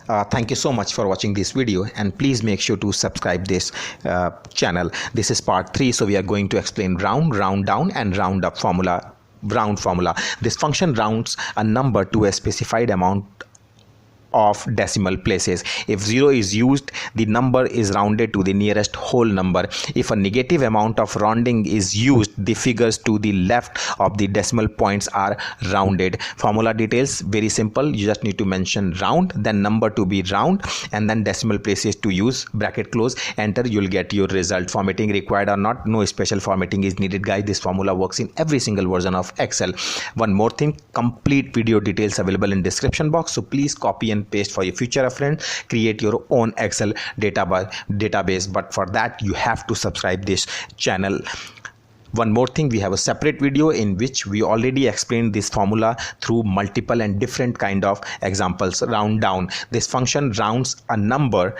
Thank you so much for watching this video, and please make sure to subscribe this channel. This is part 3, so we are going to explain round, round down and round up formula. Round formula. This function rounds a number to a specified amount of decimal places. If 0 is used, the number is rounded to the nearest whole number. If a negative amount of rounding is used, the figures to the left of the decimal points are rounded. Formula details, very simple. You just need to mention round, then number to be round, and then decimal places to use, bracket close, enter, you'll get your result. Formatting required or not, no special formatting is needed, guys. This formula works in every single version of Excel. One more thing, complete video details available in description box, so please copy and paste for your future reference. Create your own Excel database, but for that you have to subscribe this channel. One more thing, we have a separate video in which we already explained this formula through multiple and different kind of examples. Round down. This function rounds a number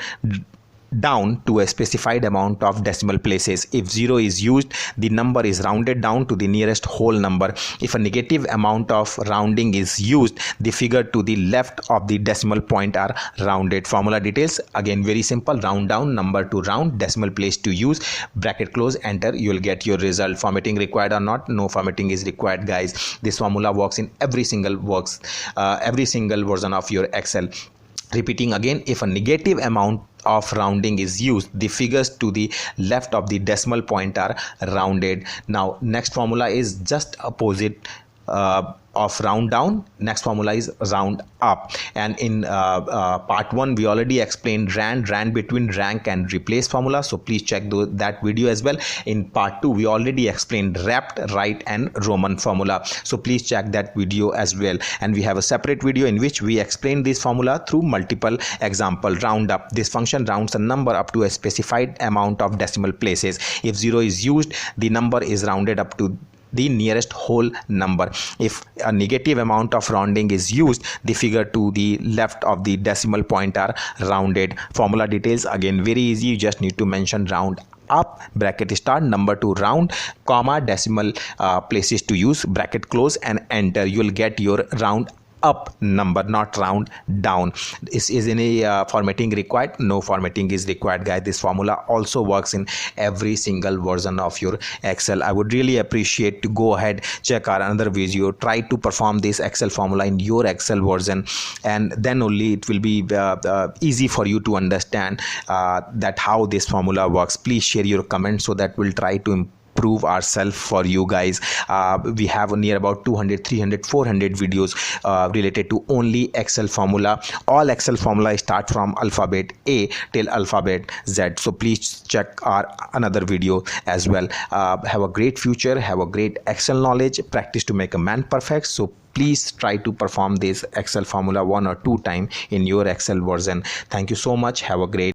down to a specified amount of decimal places. If 0 is used, the number is rounded down to the nearest whole number. If a negative amount of rounding is used, the figure to the left of the decimal point are rounded. Formula details, again very simple. Round down, number to round, decimal place to use, bracket close, enter, you will get your result. Formatting required or not, no formatting is required, guys. This formula works in every single version of your Excel. Repeating again, if a negative amount of rounding is used, the figures to the left of the decimal point are rounded. Now next formula is just opposite of round down. Next formula is round up, and in part 1 we already explained ran between rank and replace formula, so please check that video as well. In part 2 we already explained wrapped, right and Roman formula, so please check that video as well. And we have a separate video in which we explain this formula through multiple example. Round up. This function rounds a number up to a specified amount of decimal places. If 0 is used, the number is rounded up to the nearest whole number. If a negative amount of rounding is used, the figure to the left of the decimal point are rounded. Formula details, again very easy. You just need to mention round up, bracket start, number to round, comma, decimal places to use, bracket close, and enter. You will get your round up number, not round down. Is any formatting required? No formatting is required, guys. This formula also works in every single version of your Excel. I would really appreciate to go ahead, check our another video, try to perform this Excel formula in your Excel version, and then only it will be easy for you to understand that how this formula works. Please share your comments so that we'll try to improve ourselves for you guys. We have near about 200, 300, 400 videos related to only Excel formula. All Excel formula start from alphabet A till alphabet Z, so please check our another video as well. Have a great future, have a great Excel knowledge. Practice to make a man perfect, so please try to perform this Excel formula 1 or 2 times in your Excel version. Thank you so much. Have a great